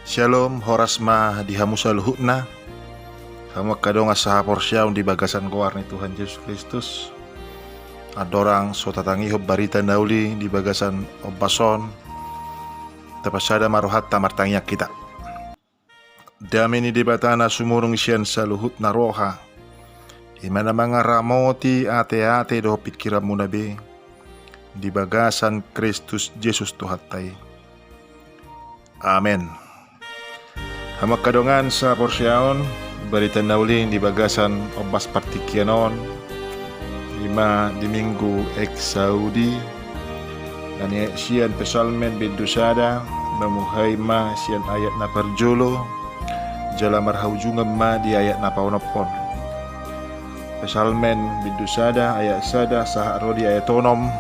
Shalom, horasma dihamusa luhutna. Kamu kadonga saha porsyaun di bagasan koarni Tuhan Yesus Kristus. Adorang sotatangi hub barita nauli di bagasan obason. Tapasada marohat tamartangyak kita. Damini di batana sumurung sian saluhut na roha. Imana mga ramoti ate-ate do pikiramu nabe. Di bagasan Kristus Yesus Tuhatay. Amen. Hamak kadongan sa porsyaon barita nauling di bagasan obas partikianon 5 di minggu ek Saudi dan sian pesalmen bidusada mamuhay ma sian ayat na perjolo jala marhaujungan ma di ayat na paunapon pesalmen bidusada ayat sada saha rodi ayat tonom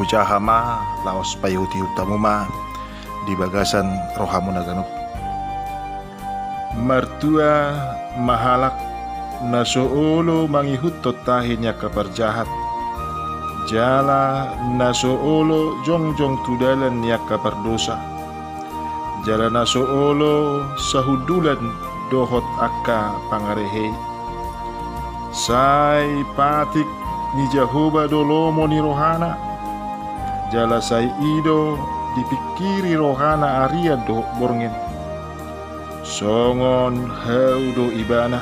ujaha ma laos payuti utamu ma di bagasan rohamu naganup Martua mahalak na soolo mangihut totahinya kaparjahat jala na soolo jongjong tudalan niya kapardosa jala na soolo sahudulan dohot akka pangarehe say patik ni Jehovah dolomo ni rohana jala say ido dipikiri rohana aria do borngin songon haudo ibana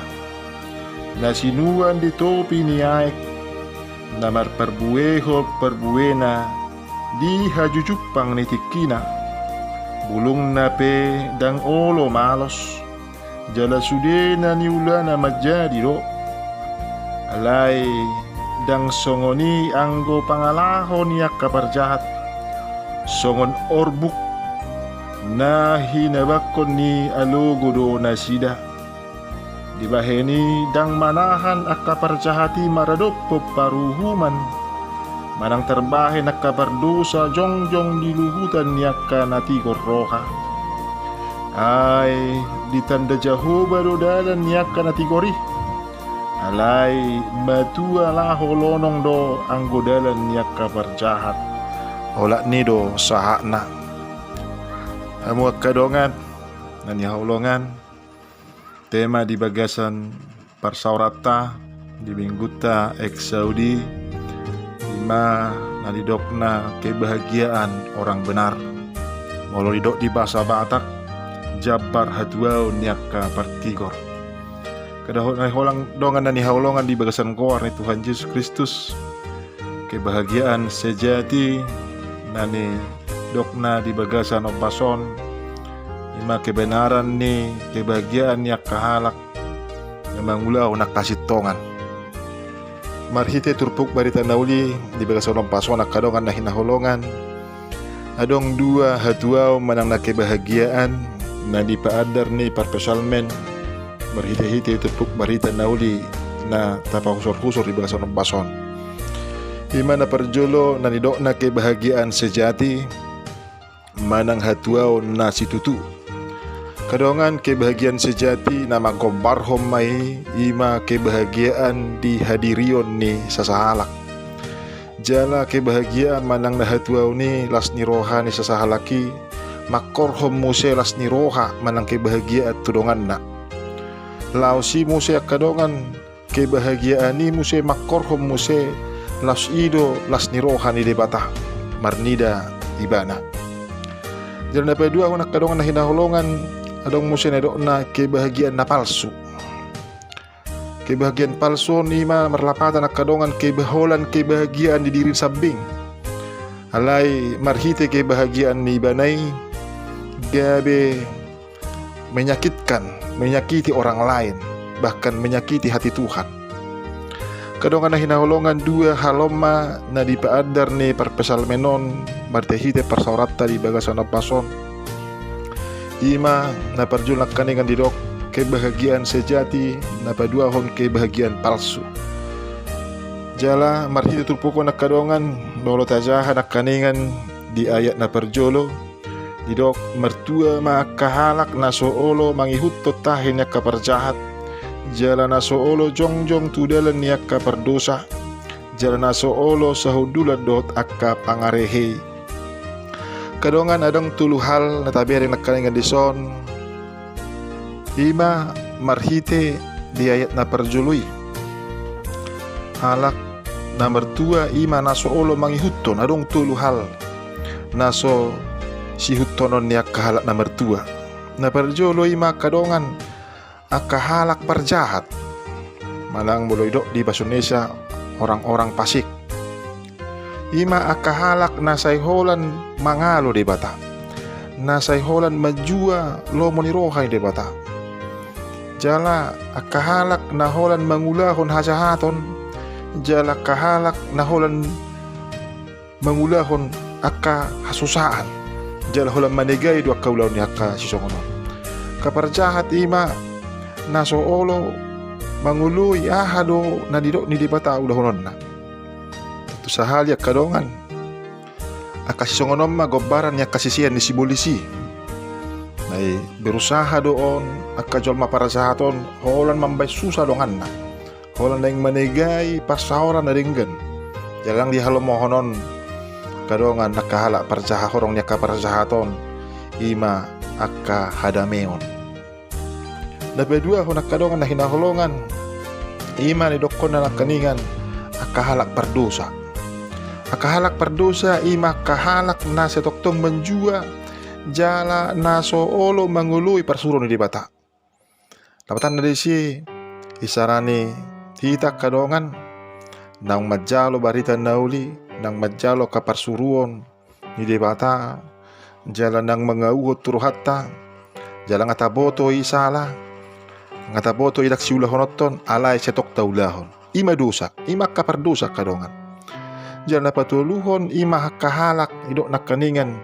nasinuan di topi ni aek namar perbueho perbuena di hajujupang ni tikina bulung nape dang olo malos jala sudena ni ulana majadi do alai dang songoni anggo pangalaho niyak kaparjahat songon orbuk na hinabakon ni alogodo nasida dibaheni dang manahan akaparjahati maradop paruhuman manang terbahe nakabardosa jongjong diluhutan niaka natigor roha ay ditanda Jehovah do dalan niaka natigori alay matua laho lonong do anggodalan niaka parjahat olak ni do sahakna Amu kadongan nani haulongan tema di bagasan parsaurata di mingguta ek Saudi 5 nani dokna kebahagiaan orang benar molo didok di bahasa Batak jabar hatuau niaka partigor kadahon holang dongan nani haulongan di bagasan koar ni Tuhan Yesus Kristus kebahagiaan sejati nani dokna di bagasan opason ima kebenaran ni kebahagiaan yak kahalak memang ulau nak kasih tongan marhite turpuk barita nauli di bagasan opason nak kadongan na hinaholongan adong dua hatuau manang na kebahagiaan na di paadar ni parpesalmen marhite-hite turpuk barita nauli na tapahusor-husor di bagasan opason ima na perjolo na nidok na kebahagiaan sejati manang hatuau nasi tutu kadongan kebahagiaan sejati nama gobarhom mai ima kebahagiaan di hadirion ni sasahalak jala kebahagiaan manang na hatuau ni lasni roha ni sasahalaki makorhom muse lasni roha manang kebahagiaan tudongan na lausi muse kadongan kebahagiaan ni muse makorhom muse las ido lasni roha ni debata marnida ibana jalan dapat dua nak kadongan na hinaholongan adong musin adok na kebahagiaan na palsu kebahagiaan palsu ni ma merlapatan nak kadongan kebaholan kebahagiaan di diri sambing alai marhite kebahagiaan ni banai gabe menyakiti orang lain bahkan menyakiti hati Tuhan kadongan na hinaholongan dua haloma na di paadar ni parpesalmenon martehite parsaurata di bagasan opason ima na parjul nak kaningan didok kebahagiaan sejati na paduahon kebahagiaan palsu jala marhite turpuko nak kadongan bolo tajaha nak kaningan di ayat na parjolo didok mertua ma kahalak na soolo mangihut totahinya kaparjahat jala na soolo jongjong tudalan niaka pardosa jala na soolo sahudulan dot akka pangarehe kadongan adang tulu hal na tabi hari nakalingan dison Ima marhite di ayat na perjului halak nomor 2 ima naso olo mangihutton adong tulu hal naso si huttonon ni akka halak nomor 2 na perjolo ima kadongan akka halak perjahat malang mulai dok di bahasa Indonesia orang-orang pasik ima akka halak nasay holan mangalo de bata nasay holan majua lo monirohay de bata jala akka halak na holan mangulahon hajahaton jala kahalak na holan mangulahon akka hasusaan jala holan manegay do akka ulaw ni akka sisongono kaparjahat ima naso olo manguluy ahado na didok ni dibata ulahonon na tu sahali akka dongan akka sisongonon ma gobaran ni akka sisian ni sibolisi ay berusaha doon akka jolma para sahaton holan mambay susah dongan na holan daing manegay pasahoran na ringgan jalang di halo mohonon kadongan nakahala parjaha horong niya ka parjahaton ima akka hadameon dapat dua honak kadongan na hinaholongan ima ni dokon na nakaningan akka halak pardosa akka halak pardosa ima kahalak na setoktong menjua jala naso olo mangului parsuro ni dibata lapatan dari si isarani hita kadongan nang majalo barita nauli nang majalo kaparsuruon ni debata jala nang mangaugot turuhatta jala ngataboto isala ngataboto idak siulah honoton alay setok taulahon ima dosa ima kapardosa kadongan jala patuluhon ima kahalak idok nakaningan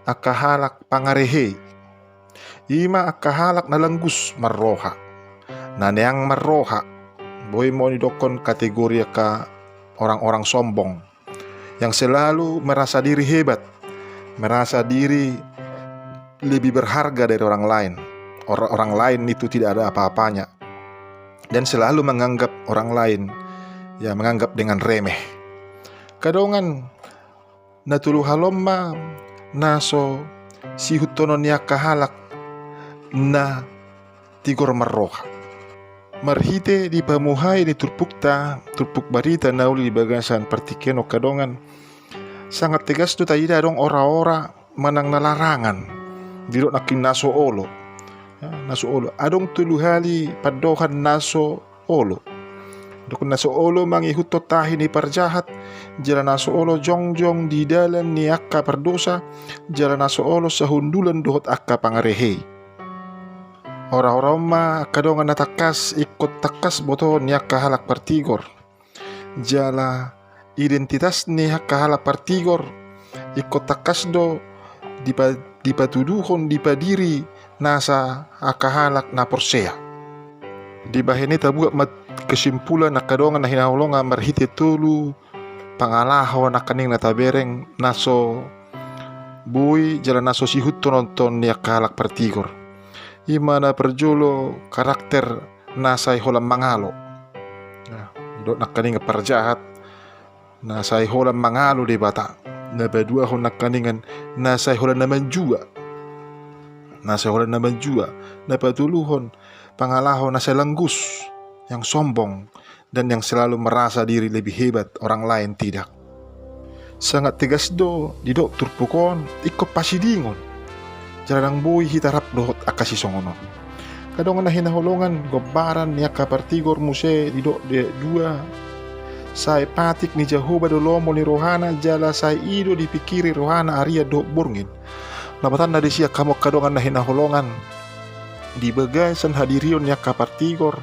akahalak pangarehe ima akahalak nalanggus marroha naneang marroha boy mo ni dokon kategori ka orang-orang sombong yang selalu merasa diri hebat merasa diri lebih berharga dari orang lain orang lain itu tidak ada apa-apanya dan selalu menganggap orang lain ya menganggap dengan remeh kadongan natulu halomma naso si hutonon niya kahalak na tigor marroha marhite di pamuhay ni turpuk barita nauli di bagasan partikeno kadongan sangat tegas tu tayida dong ora-ora manang nalarangan diro nakin naso olo adong tulu hali padohan naso olo dukun naso olo mangihuto tahi ni parjahat jala naso olo jongjong di dalam ni akka perdosa jala naso olo sahundulan dohot akka pangarehe orang-orang ma kadongan natakas ikut takas boto ni akka halak partigor jala identitas ni akka halak partigor ikut takas do dipatuduhon dipadiri nasa akka halak na porsea di bahini tabuak mat kesimpulan na kadongan na hinahulonga marhite tulu pangalaho na kaning natabereng naso buy jala naso sihut nonton ni akalak partigor imana perjolo karakter nasay holam mangalo do nakaning parjahat nasay holam mangalo de bata na badua ho nakaningan nasay holam naman jua na patuluhon pangalaho na selanggus yang sombong dan yang selalu merasa diri lebih hebat orang lain tidak sangat tegas do di dok turpukon ikut pasidingon jarang boy hitarap dohot akasi songonon kadongan na hinahulongan gobaran niya kapartigor muse di dok de dua say patik ni Jehovah do lomo ni rohana jala say ido dipikiri rohana aria do borngin labatan na siya kamok kadongan na hinahulongan di bagasan hadirion niya kapartigor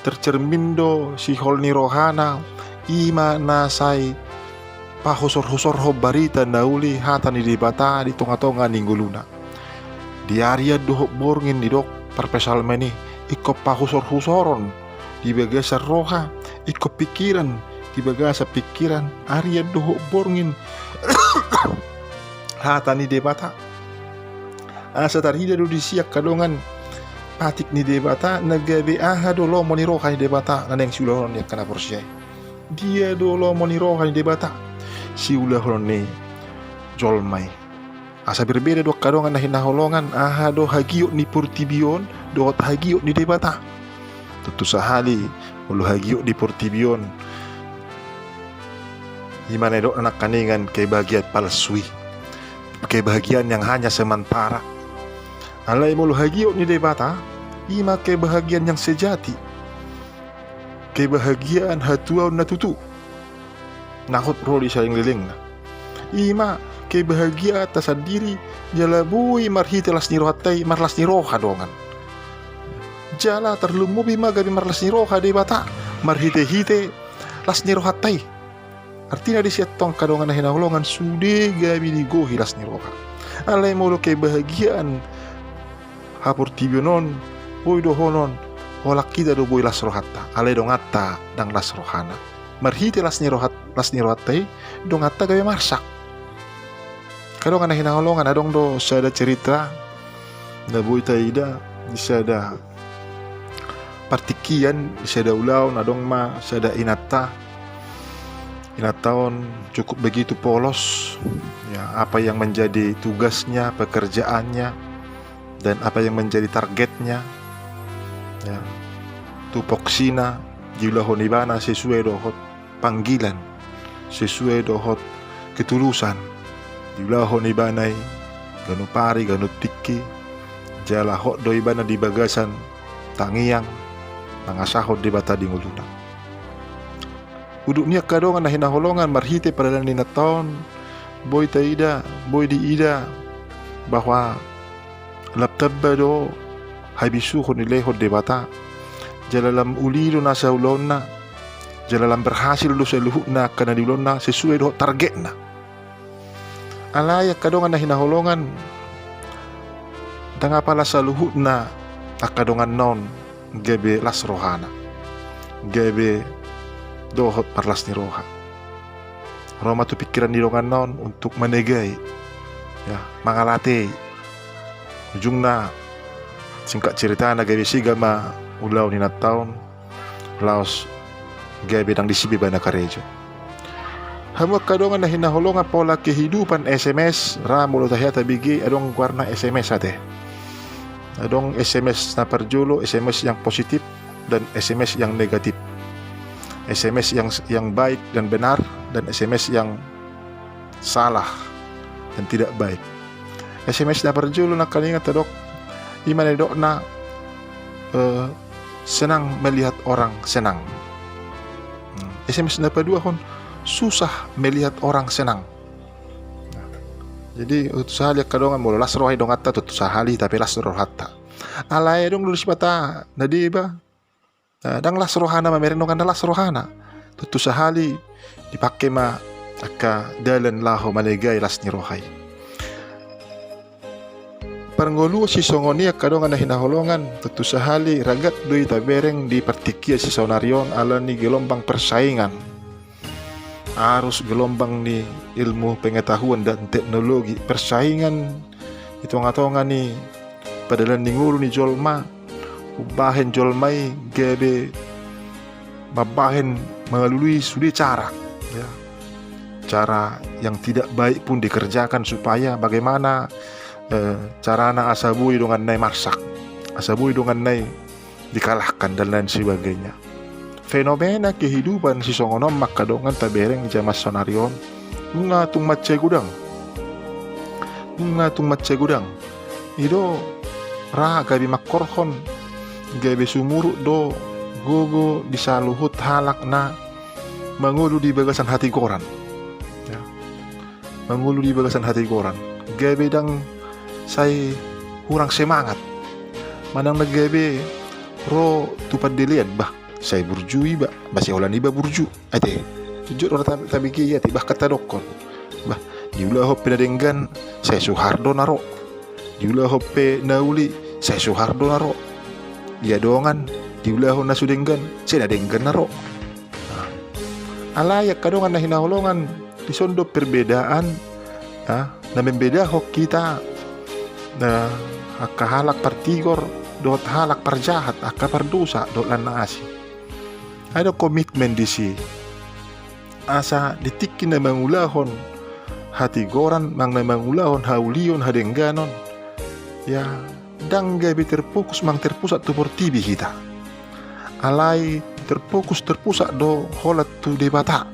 tercermindo si holni rohana ima nasay pahusor-husor ho barita nauli hata ni dibata di tonga-tonga ningguluna di area dohok borngin di dok perpesal meni iko pahusor-husoron di bagasa roha iko pikiran di bagasa pikiran area dohok borngin hata ni dibata asa tarhida do disiak kadongan patik ni debata nagabe aha dolo moniroha ni debata naneng si ulahon ni kana porsiay dia dolo moniroha ni debata si ulahon ni jolmay asa berbeda do kadongan na hinaholongan aha do hagiyo ni purtibion dohot hagiyo ni debata. Tentu sahali ulu hagiyo di portibion. Gimana dok anak kaningan kebahagiaan palsui, kebahagiaan yang hanya sementara. Alai mulu hagiyo ni debata, ima kebahagiaan yang sejati, kebahagiaan hatuau na tutu. Nakot roli saling liling na. Ima kebahagiaan atas diri jalabui marhite las ni rohatai marlas ni roha dongan. Jala terlumubi magabi marlas ni roha debata, marhite-hite las ni rohatai. Artinya di siatong kadongan na hinahulongan sude gabi digo hilas ni roha. Alay molo kebahagiaan hapur tibionon boy dohonon holak kita do boy las rohatta. Alay dong atta dang las rohana. Marhite las ni rohatai dong atta gabi marsak. Kadongan na hinahulongan adong do sada cerita na boy taida di sada partikian di sada ulau nadong ma sada inata tahun cukup begitu polos ya, apa yang menjadi tugasnya, pekerjaannya, dan apa yang menjadi targetnya ya, tupoksina jilahon ibana sesuai dohot panggilan, sesuai dohot ketulusan jilahon ibanai ganu pari ganu tiki jalahot do ibana di bagasan tangiang nangasahot di bata di nguluna. Uduknya kadongan na hinaholongan marhite pada nina taon boy taida boy di ida bahwa laptabba do habisu honileho debata jalalam ulido na sa ulona jalalam berhasil do sa luhutna kana di ulona sesuai do targetna. Alaya kadongan na hinaholongan tanga pala sa luhutna akadongan non gebe las rohana gebe dohot parlas ni roha. Roma tu pikiran di dongan non untuk menegai ya mangalate ujungna singkat cerita na gawe sigama ulau ni nataon laos gawe dang disibi bana karejo. Hamu kadongan na hinaholongan pola kehidupan SMS ra mulo tahya tabigi adong warna SMS ate. Adong SMS na parjulo, SMS yang positif dan SMS yang negatif. SMS yang baik dan benar dan SMS yang salah dan tidak baik. SMS na parjulo na kalingat dok imane dok na senang melihat orang senang. SMS na padua hon susah melihat orang senang. Jadi utusahali kadongan mulu las rohai dong atta tutusahali tapi las roh hatta. Alay dong lulus bata nadi ba. Dang las rohana mamerin dong las rohana. Tutusahali dipakai ma aka dalan laho malegay las ni rohai. Parngolu si songoni kadongan na hinaholongan tutusahali ragat dui tabereng di partikia si sonarion ala ni gelombang persaingan. Arus gelombang ni ilmu pengetahuan dan teknologi persaingan itu ngatongan ni padalan ningulu ni jolma ubahen jolmai gebe mabahen melalui sudi cara ya. Cara yang tidak baik pun dikerjakan supaya bagaimana carana asabui dengan nai marsak, asabui dengan nai dikalahkan dan lain sebagainya. Fenomena kehidupan si songonom makadongan tabereng jamas sonarion ngatung matce gudang ido ra gabi makorhon gabi sumuru do gogo disaluhut halak na mangulu di bagasan hati koran ya. Mangulu di bagasan hati koran gabi dang saya kurang semangat manang nagabi ro tupad dilian bah saya burjui ba masih holan iba burju ate jujur orang tabiki ya tibah kata dokon bah diulah hope nadenggan saya Soehardo naro diulah hope nauli saya Soehardo naro ya dongan diulah hona sudenggan saya nadenggan naro alayak kadongan na hinaholongan disondo perbedaan na membeda hok kita na akahalak partigor dot halak parjahat aka pardosa dot lan naasi. Ada komitmen di si asa ditikin na mangulahon hati goran mang na mangulahon haulion hadengganon ya dang gabi terfokus mang terpusat tu portibi kita. Alai terpusat do holat tu debata.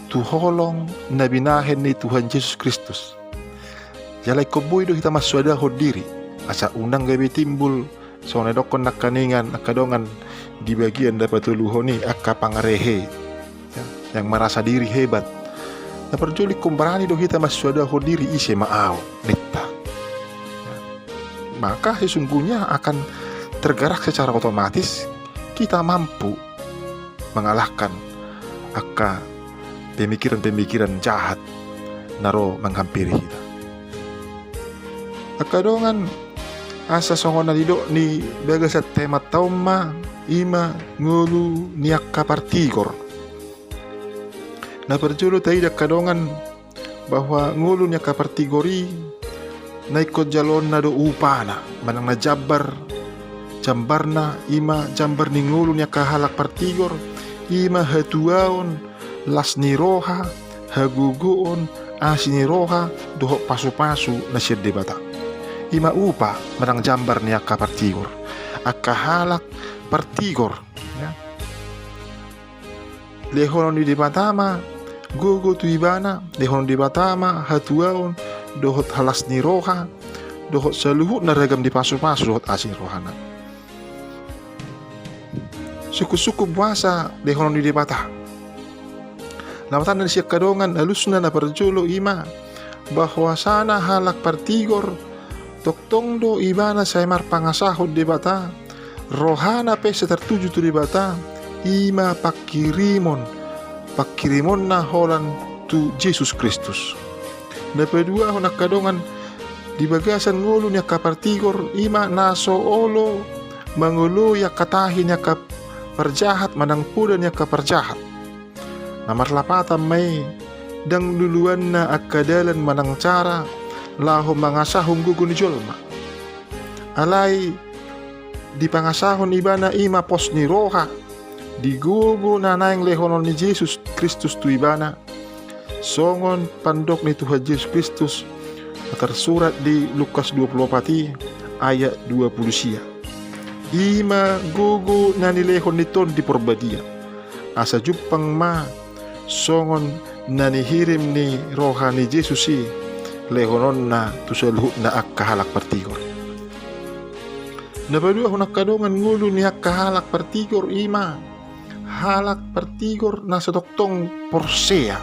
Tu holong nabinahen ni Tuhan Yesus Kristus. Jalai koboy do kita maswada diri. Asa unang gabi timbul so nedokon nakaningan akadongan di bagian dapat tuluhoni akka pangarehe yang merasa diri hebat. Na perjuli kumbarani do kita maswada diri ise maaw netta. Maka sesungguhnya akan tergerak secara otomatis kita mampu mengalahkan akka pemikiran-pemikiran jahat naro menghampiri kita. Akadongan asa songon nalido ni bagasat temat tauma ima ngulu niakka partigor. Na perjulu taida kadongan bahwa ngulu niakka partigori naikot jalon na do upana manang na jambarna ima jambar ni ngulu niakka halak partigor ima hatuaon las ni roha haguguon asini roha dohok pasu-pasu na sir debata. Ima upa manang jambar ni akka partigor akka halak partigor ya. Lehonon di debatama gogo tu ibana lehonon di batama hatuaon dohot halas ni roha dohot saluhut na ragam di pasu-pasu dohot asin rohana. Suku-suku puasa lehonon di debata. Lamatan dari siak kadongan alusna na perjolo ima bahwa sana halak partigor toktong do ibana saymar pangasahod debata rohana pe setertuju tu debata ima pakirimon na holan tu Yesus Kristus. Na pedua honak kadongan di bagasan ngulu nya kapartigor ima naso olo mangulu ya katahi nya perjahat manang puda nya perjahat. Namar lapatan may dang duluan na akadalan manang cara laho mangasahong gugun jolma. Alay di pangasahon ibana ima pos ni roha di gugu nanayang lehonon ni Yesus Kristus tu ibana songon pandok ni Tuhan Yesus Kristus tersurat di Lukas 24 ayat 20 sia. Ima gugu nanilehon niton di porbadia asa jupang ma songon nanihirim ni roha ni Yesus si lehonon na tusalhut na akka halak partigor. Napadua hunak kadongan ngulu ni akka halak partigor ima halak partigor na satoktong porsea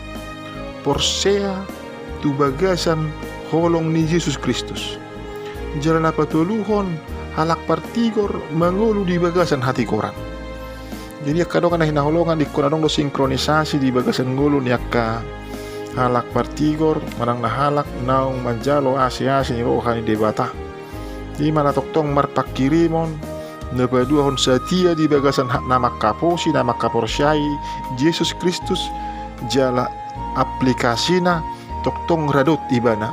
tu bagasan holong ni Yesus Kristus. Jalan apa tuluhon halak partigor mangulu di bagasan hati koran. Jadi kadongan na hinaholongan di kunadong do sinkronisasi di bagasan ngulu ni akka halak partigor manang na halak naong manjalo asi-asi ni roha ni debata. Di mana toktong marpakirimon napadua hon satia di bagasan hak nama kaposi nama kaporsyai Yesus Kristus jala aplikasina toktong radot ibana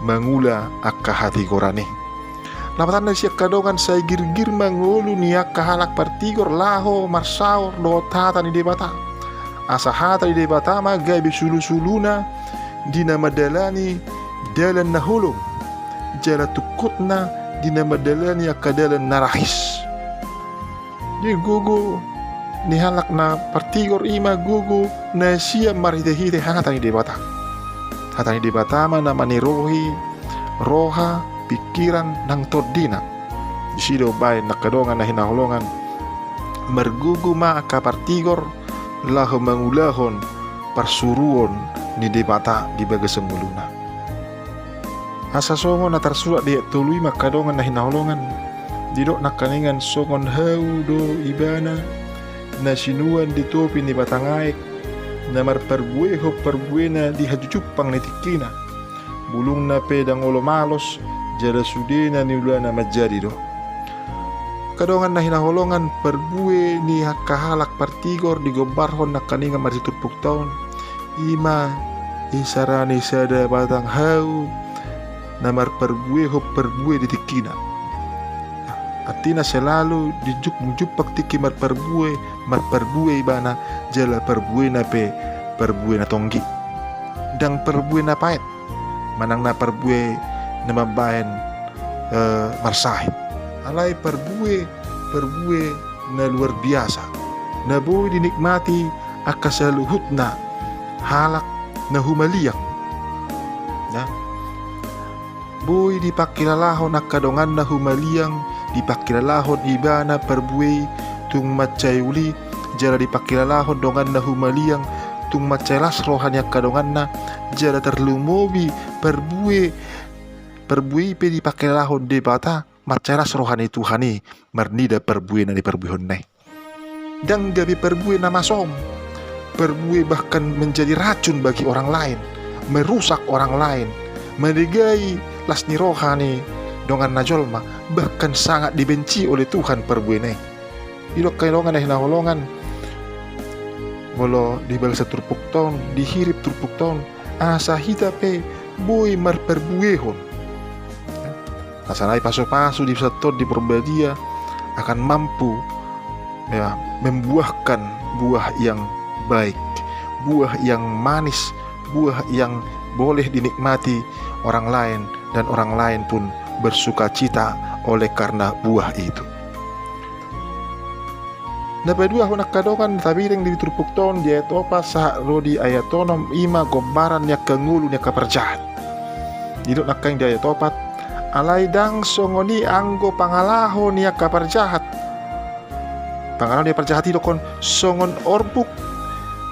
mangula akka hati korane. Lapatan na siya kadongan sa girgir mangulu ni akka halak partigor laho marsaor do tata ni debata. Asa hata di debata magabi sulu-suluna di nama dalani dalan na hulong jala tukut na di nama dalani akadalan narahis. Di gugu ni halak na partigor ima gugu na siya marite-hite hata ni debata. Hata ni debata nama ni roha pikiran nang tordina. Di sido bayan nakadongan na hinahulongan margugu ma akka partigor laho mangulahon parsuruon ni debata di bagasan muluna. Asa songon na tersurat di tului makadongan na hinahulongan didok nakaningan songon hau do ibana na sinuan di topi ni batangaik na marparbueho parbuena di hajujupang ni tikina bulung na pedang olo malos jada sudena ni ulana majadi do. Kadongan na hinaholongan perbue ni kahalak partigor di gobarhon na kaninga maritutpuk taon ima isarani sada batang hau na marperbue ho perbue di tikina. Artina selalu dijuk-jupak tiki marperbue ibana jala perbue na perbue na tonggi dang perbue na pait manang na perbue na mabayan marsahit. Alai perbue na luar biasa. Na boy dinikmati akasaluhutna halak na humaliang. Ya. Boy dipakilalahon akadongan na humaliang, dipakilalahon ibana perbue tung macayuli, jara dipakilalahon dongan na humaliang tung macelas rohani akadongan na jara terlumobi perbue pe dipakilalahon debata macelas rohani Tuhani mernida perbue na di perbuhon nai. Dan gabi perbue nama som, perbue bahkan menjadi racun bagi orang lain, merusak orang lain, merigai lasni rohani dongan najolma, bahkan sangat dibenci oleh Tuhan perbue nai. Ilok kailongan naholongan molo dibalas turpuk ton, dihirip turpuk ton, asa hita pe boy mar perbuehon. Asanai pasu-pasu di setor di perbadia akan mampu ya, membuahkan buah yang baik, buah yang manis, buah yang boleh dinikmati orang lain, dan orang lain pun bersuka cita oleh karena buah itu. Dapat dua hunak kadongan tabiring di turpuk ton dia topa sah rodi ayatonom ima gombaran nya kengulu nya kaperjahat. Diduk nakang dia topat alai dang songoni anggo pangalahon nya kaperjahat. Pangalahon nya perjahat itu kon songon orbuk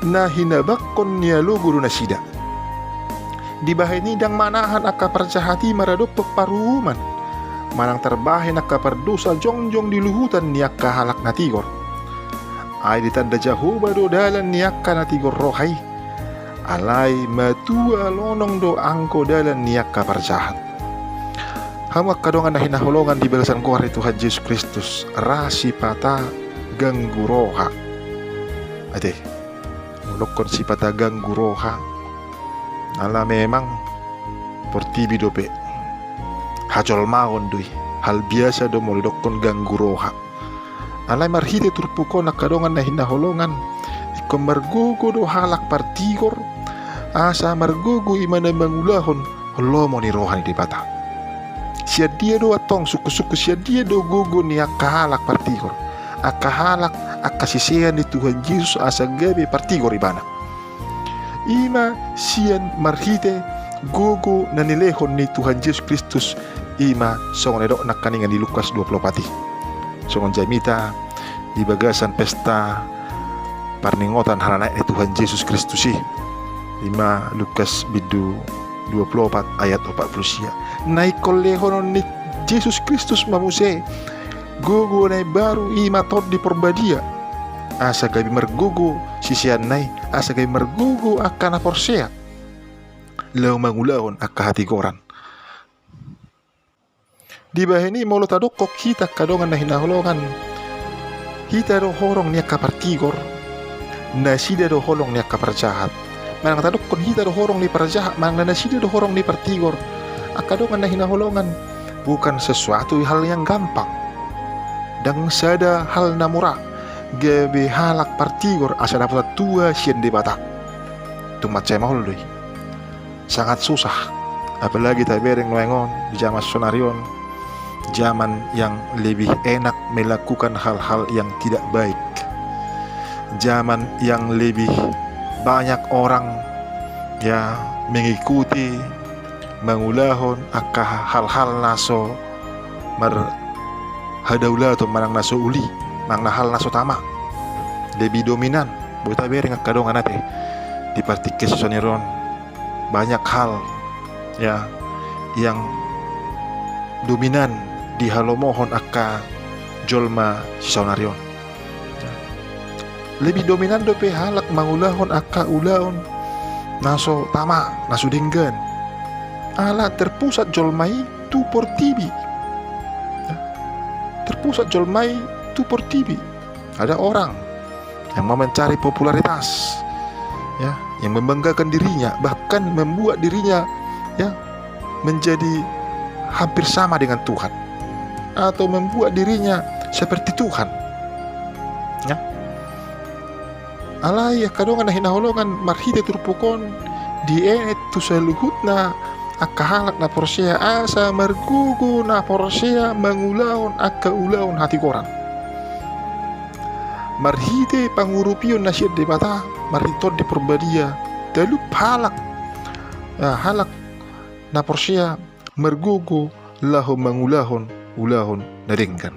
na hinabakon nya lu guru nasida. Di bahini dang manahan aka perjahati maradopok paruman. Manang terbahin aka perdosa jongjong di luhutan nya kahalak natigor. Ay ditanda jauh bado dalan niakka natigor rohai. Alai matua lonong do angko dalan niakka perjahat. Hamak kadongan na hinaholongan di balasan kuari Tuhan Yesus Kristus rasi pata ganggu roha. Ade mulokon si pata ganggu roha. Ala memang portibi dope hajol maon dui hal biasa do molidokon ganggu roha. Alai marhite turpuko nakadongan na hinaholongan iko margogo do halak partigor asa margogo imana mangulahon holomo ni rohani di bata. Sia dia do atong suku-suku sia dia do gogo ni akahalak partigor, akahalak akasisehan di Tuhan Yesus asa gabe partigor ibana. Ima sian marhite gogo na nilehon ni Tuhan Yesus Kristus ima songon edok nakaningan di Lukas 20 pati. Songon jamita di bagasan pesta parningotan halanak Tuhan Yesus Kristus sih. 5 Lukas bidu 24 ayat 40 sia. Naikol lehonon ni Yesus Kristus mamuse gogo nai baru ima tod di perbadia. Asa gabi mergogo sisian nai asa gabi mergogo akan aporsea. Lau mangulahon akka hati goran. Di bahini molo tadokok kita kadongan na hinaholongan. Hita do horong niya kapartigor. Nasida do holong niya kaparjahat. Manang tadokon hita do horong ni parjahat. Manang nasida do horong ni partigor. Akadongan na hinaholongan. Bukan sesuatu hal yang gampang. Dan sada hal na murah. Gabe halak partigor asa dapat tua sien di bata. Tumat mahol doi. Sangat susah. Apalagi tabereng noengon di zaman sonarion. Zaman yang lebih enak melakukan hal-hal yang tidak baik. Zaman yang lebih banyak orang ya mengikuti mangulahon akka hal-hal naso marhadaula atau manang naso uli mang hal naso tama lebih dominan buta bereng kadongan ate di partikes soniron banyak hal ya yang dominan di halomohon akka jolma sisonarion. Lebih dominan dope halak mangulahon akka ulaon naso tama naso denggan. Ala terpusat jolmai tu portibi. Terpusat jolmai tu portibi. Ada orang yang mau mencari popularitas, ya, yang membanggakan dirinya, bahkan membuat dirinya ya menjadi hampir sama dengan Tuhan. Atau membuat dirinya seperti Tuhan ya. Alai kadongan na hinaholongan marhite turpukon di enet tu saluhutna akka halak na porsia asa margugo na porsia mangulaon akka ulaon hati koran. Marhite pangurupion na siya de bata maritod di perbadia dalu halak halak na porsia margugo laho mangulahon ulahon naringgan.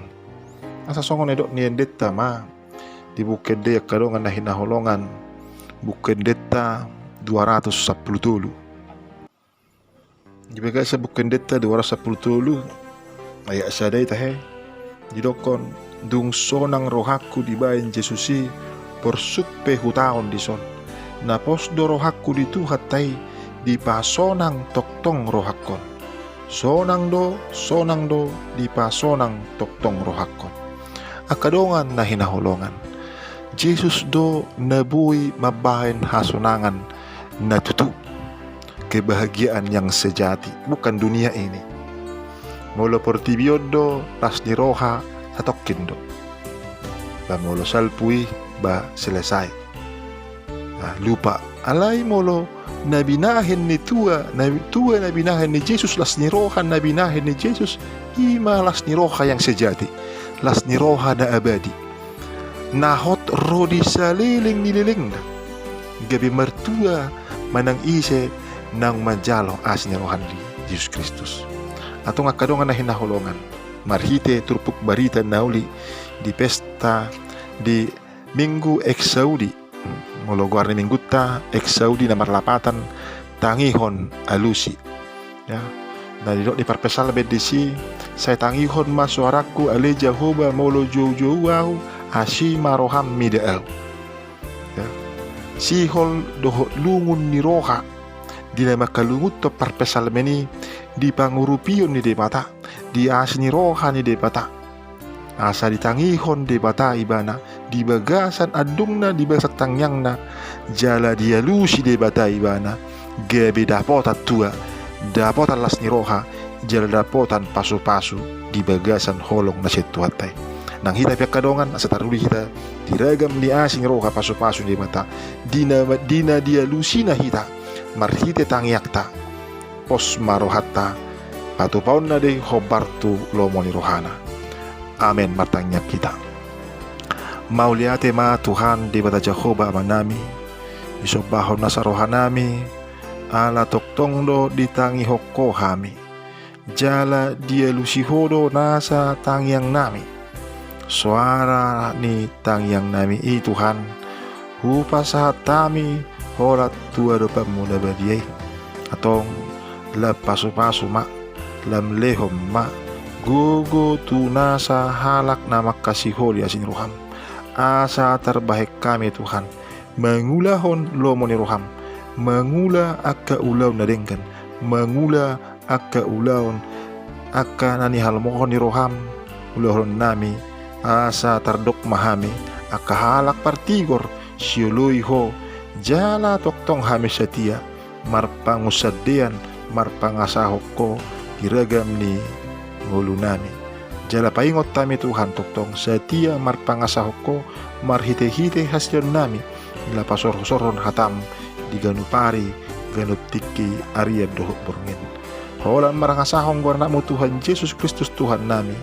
Asa songon edok ni endeta ma di bukit dia kadongan na hinaholongan bukit deta 210 Gibaga sa bukit deta 210 ayak sadai tahe didokon dung sonang rohaku di bayan Jesusi porsuppe hutaon di son na posdo rohaku di tuhat tai di pasonang toktong rohakon sonang do di pasonang toktong rohakon akadongan na hinaholongan Jesus do nabuhi mabahin hasunangan na tutu kebahagiaan yang sejati bukan dunia ini. Molo portibiodo las ni roha satokindo ba molo salpui ba selesai lupa alai molo nabinahin ni tua nabinahin ni Jesus las ni roha nabinahin ni Jesus ima las ni roha yang sejati las ni roha na abadi nahot rodi saliling nililing na gabi mertua manang ise nang majalo asnya rohan di Yesus Kristus atau ngakadongan na hinaholongan marhite turpuk barita nauli di pesta di minggu eksaudi molo guarni mingguta eksaudi na marlapatan tangihon alusi ya na di parpesal bedisi saya tangihon masuaraku ale Jehovah molo jauh-jauh asi maroham midael ya sihol doho lungun ni roha di nama kalungut to parpesal meni di pangurupion ni debata di asni roha ni debata asa ditangihon debata ibana di bagasan adungna di basak tangyangna jala dia lusi debata ibana gabe dapotat tua dapotan las ni roha jala dapotan pasu-pasu di bagasan holong na situatay nang hita pihak kadongan asa taruli hita diragam ni asing roha pasu-pasu di mata dina dia lusina hita marhite tangiakta pos marohatta patu paun na de hobartu lomoni rohana amen martangyak kita mauliate ma Tuhan di bata Jehovah manami isobahon nasa rohanami ala toktong do ditangi hokko hami jala dia lusihodo nasa tangyang nami suara ni tangyang nami i Tuhan hupa sahat tami horat tua dopa muda badiai atong la pasu-pasu ma lam lehom ma gugu tunasa halak nama kasih holi asin roham asa terbaik kami Tuhan mengulahon lomoni roham mengula akka ulau nadengkan mengula akka ulaun akka nani hal mohon ni roham ulahon nami asa tardok mahami akka halak partigor siului ho jala toktong hami setia marpangusadean marpangasahoko diragam ni ngulu nami jala paingot tami Tuhan toktong setia marpangasahoko marhite-hite hasil nami ila pasor-soron hatam di ganupari ganup tiki Arya dohok borngin holan marangasahong warnamu Tuhan Yesus Kristus Tuhan nami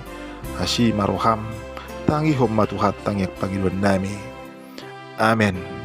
hasi maroham tangi hom matuhat tangyak Panginoon nami amen.